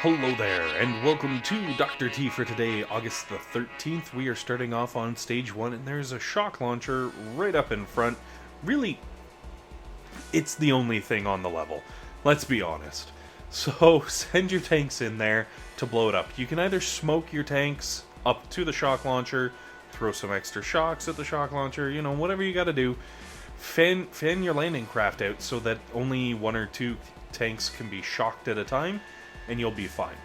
Hello there, and welcome to Dr. T for today, August the 13th. We are starting off on Stage 1, and there's a shock launcher right up in front. Really, it's the only thing on the level. Let's be honest. So, send your tanks in there to blow it up. You can either smoke your tanks up to the shock launcher, throw some extra shocks at the shock launcher, you know, whatever you gotta do. Fan your landing craft out so that only one or two tanks can be shocked at a time, and you'll be fine.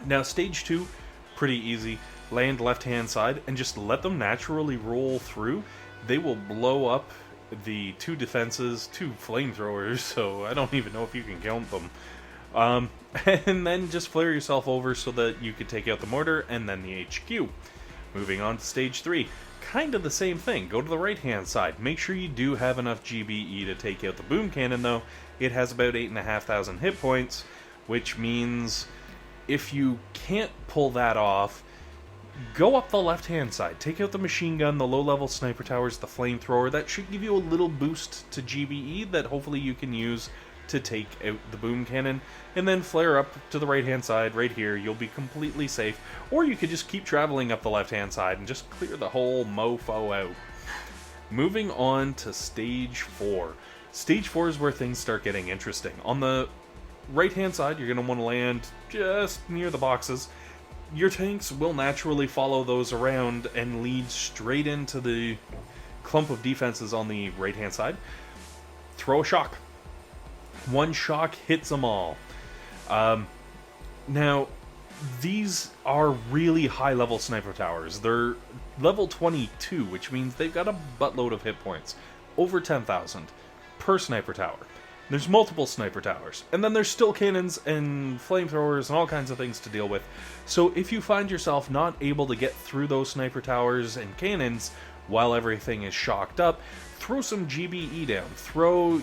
Now, Stage 2, pretty easy. Land left-hand side, and just let them naturally roll through. They will blow up the two defenses, two flamethrowers, so I don't even know if you can count them. And then just flare yourself over so that you can take out the mortar, and then the HQ. Moving on to Stage 3. Kind of the same thing. Go to the right-hand side. Make sure you do have enough GBE to take out the boom cannon, though. It has about 8,500 hit points, which means if you can't pull that off, go up the left-hand side. Take out the machine gun, the low-level sniper towers, the flamethrower. That should give you a little boost to GBE that hopefully you can use to take out the boom cannon. And then flare up to the right-hand side right here. You'll be completely safe. Or you could just keep traveling up the left-hand side and just clear the whole mofo out. Moving on to Stage 4. Stage 4 is where things start getting interesting. On the right-hand side, you're going to want to land just near the boxes. Your tanks will naturally follow those around and lead straight into the clump of defenses on the right-hand side. Throw a shock. One shock hits them all. Now, these are really high-level sniper towers. They're level 22, which means they've got a buttload of hit points. Over 10,000 per sniper tower. There's multiple sniper towers. And then there's still cannons and flamethrowers and all kinds of things to deal with. So if you find yourself not able to get through those sniper towers and cannons while everything is shocked up, throw some GBE down. Throw,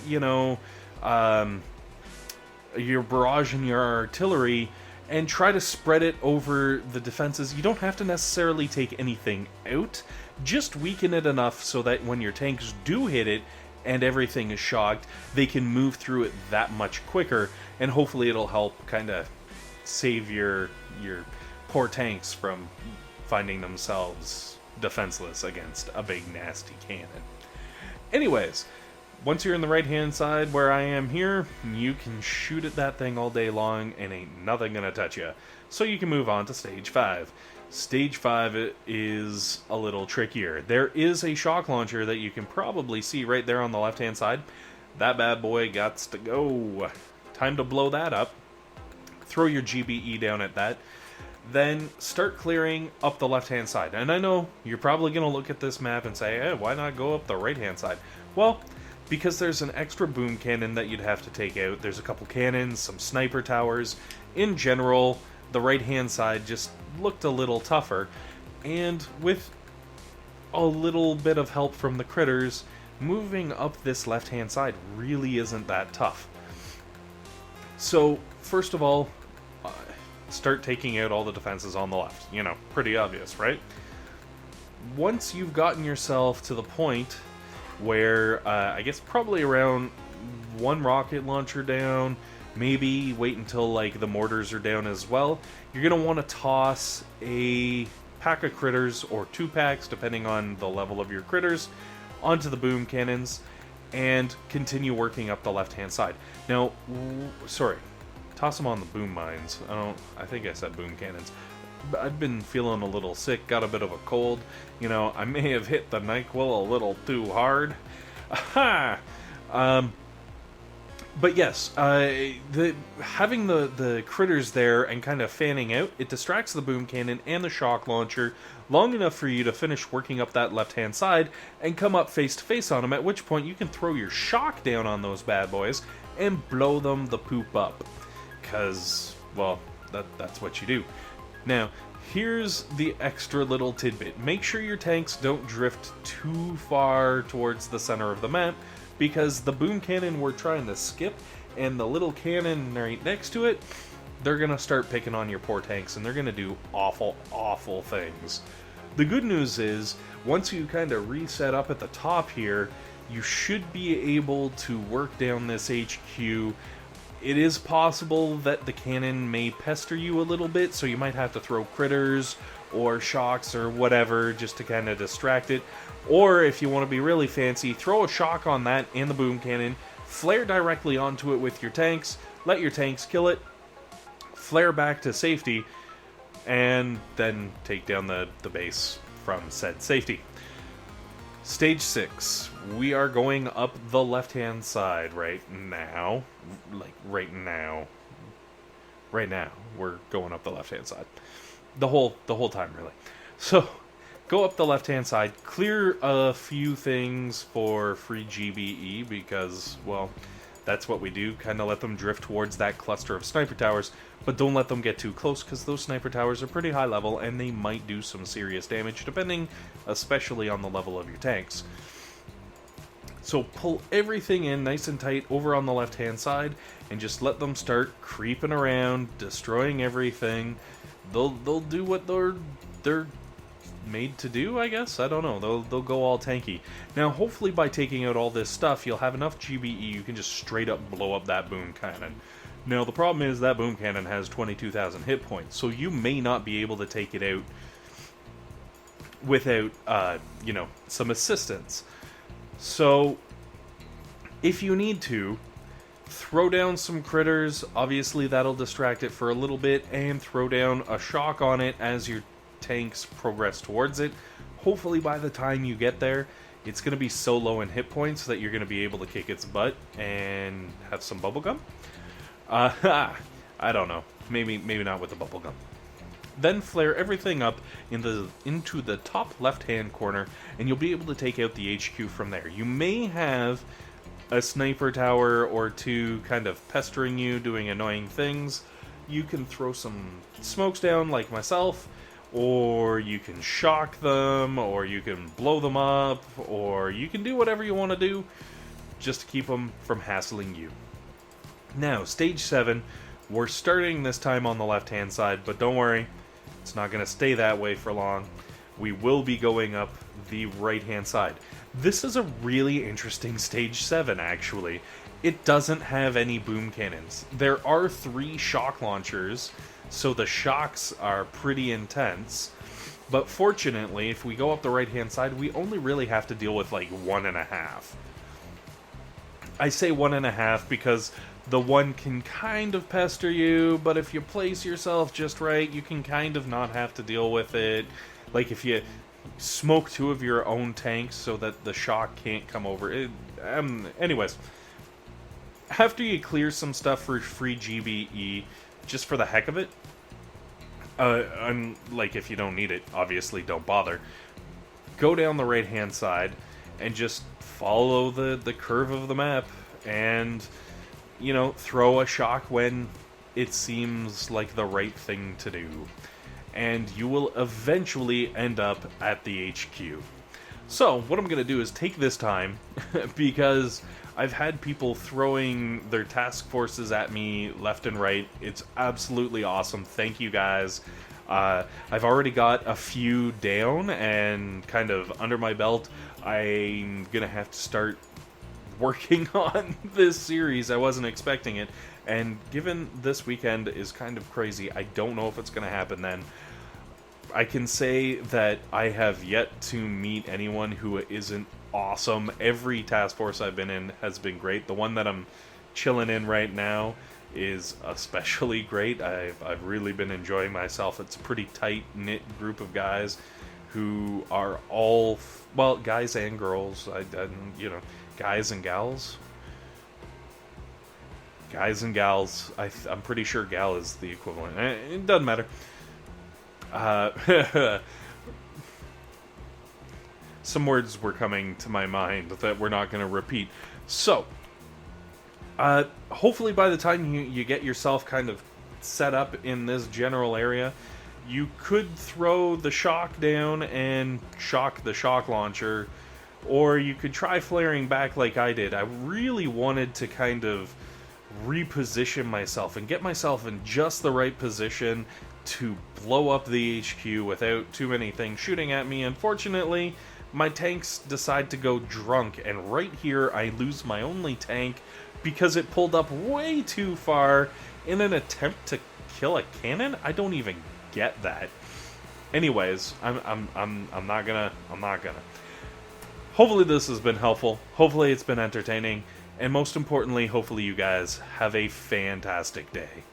your barrage and your artillery and try to spread it over the defenses. You don't have to necessarily take anything out. Just weaken it enough so that when your tanks do hit it, and everything is shocked, they can move through it that much quicker, and hopefully it'll help kind of save your poor tanks from finding themselves defenseless against a big nasty cannon. Anyways, once you're in the right hand side where I am here, you can shoot at that thing all day long and ain't nothing gonna touch you. So you can move on to Stage 5. Stage 5 is a little trickier. There is a shock launcher that you can probably see right there on the left-hand side. That bad boy gots to go. Time to blow that up. Throw your GBE down at that. Then start clearing up the left-hand side. And I know you're probably going to look at this map and say, hey, why not go up the right-hand side? Well, because there's an extra boom cannon that you'd have to take out. There's a couple cannons, some sniper towers. In general, the right-hand side just looked a little tougher, and with a little bit of help from the critters, moving up this left-hand side really isn't that tough. So, first of all, start taking out all the defenses on the left. You know, pretty obvious, right? Once you've gotten yourself to the point where, I guess probably around one rocket launcher down, maybe wait until like the mortars are down as well, you're going to want to toss a pack of critters, or 2 packs depending on the level of your critters, onto the boom cannons and continue working up the left hand side. Now, toss them on the boom mines. I think I said boom cannons. I've been feeling a little sick, got a bit of a cold. You know, I may have hit the NyQuil a little too hard. Aha! But yes, having the critters there and kind of fanning out, it distracts the boom cannon and the shock launcher long enough for you to finish working up that left-hand side and come up face-to-face on them, at which point you can throw your shock down on those bad boys and blow them the poop up. Because, well, that's what you do. Now, here's the extra little tidbit. Make sure your tanks don't drift too far towards the center of the map, because the boom cannon we're trying to skip and the little cannon right next to it, they're going to start picking on your poor tanks, and they're going to do awful, awful things. The good news is, once you kind of reset up at the top here, you should be able to work down this HQ It is possible that the cannon may pester you a little bit, so you might have to throw critters or shocks or whatever just to kind of distract it. Or if you want to be really fancy, throw a shock on that and the boom cannon, flare directly onto it with your tanks, let your tanks kill it, flare back to safety, and then take down the base from said safety. Stage 6. We are going up the left-hand side right now. Like, right now. Right now, we're going up the left-hand side. The whole time, really. So, go up the left-hand side, clear a few things for free GBE, because, well, that's what we do. Kind of let them drift towards that cluster of sniper towers, but don't let them get too close, because those sniper towers are pretty high level, and they might do some serious damage, depending especially on the level of your tanks. So pull everything in nice and tight over on the left-hand side, and just let them start creeping around, destroying everything. They'll do what they're made to do, I guess? I don't know. They'll go all tanky. Now, hopefully by taking out all this stuff, you'll have enough GBE you can just straight up blow up that boom cannon. Now, the problem is that boom cannon has 22,000 hit points, so you may not be able to take it out without, some assistance. So, if you need to, throw down some critters. Obviously, that'll distract it for a little bit, and throw down a shock on it as your tanks progress towards it. Hopefully by the time you get there, it's going to be so low in hit points that you're going to be able to kick its butt and have some bubblegum. I don't know. Maybe not with the bubblegum. Then flare everything up into the top left-hand corner, and you'll be able to take out the HQ from there. You may have a sniper tower or two kind of pestering you, doing annoying things. You can throw some smokes down like myself, or you can shock them, or you can blow them up, or you can do whatever you want to do just to keep them from hassling you. Now, stage 7, we're starting this time on the left-hand side, but don't worry, it's not going to stay that way for long. We will be going up the right-hand side. This is a really interesting stage 7, actually. It doesn't have any boom cannons. There are 3 shock launchers, so the shocks are pretty intense. But fortunately, if we go up the right-hand side, we only really have to deal with like 1.5. I say 1.5 because the 1 can kind of pester you, but if you place yourself just right, you can kind of not have to deal with it. Like if you smoke 2 of your own tanks so that the shock can't come over it. Anyways, after you clear some stuff for free GBE, just for the heck of it, like if you don't need it, obviously don't bother. Go down the right hand side and just follow the curve of the map, and throw a shock when it seems like the right thing to do, and you will eventually end up at the HQ. So what I'm gonna do is take this time because I've had people throwing their task forces at me left and right. It's absolutely awesome. Thank you guys. I've already got a few down and kind of under my belt. I'm gonna have to start working on this series. I wasn't expecting it, and given this weekend is kind of crazy, I don't know if it's gonna happen then. I can say that I have yet to meet anyone who isn't awesome. Every task force I've been in has been great. The one that I'm chilling in right now is especially great. I've really been enjoying myself. It's a pretty tight-knit group of guys who are all, well, guys and girls. Guys and gals. Guys and gals. I'm pretty sure gal is the equivalent. It doesn't matter. Some words were coming to my mind that we're not going to repeat. So, hopefully by the time you get yourself kind of set up in this general area, you could throw the shock down and shock the shock launcher, or you could try flaring back like I did. I really wanted to kind of reposition myself and get myself in just the right position to blow up the HQ without too many things shooting at me. Unfortunately, my tanks decide to go drunk, and right here I lose my only tank because it pulled up way too far in an attempt to kill a cannon? I don't even get that. Anyways, I'm not gonna. Hopefully this has been helpful. Hopefully it's been entertaining. And most importantly, hopefully you guys have a fantastic day.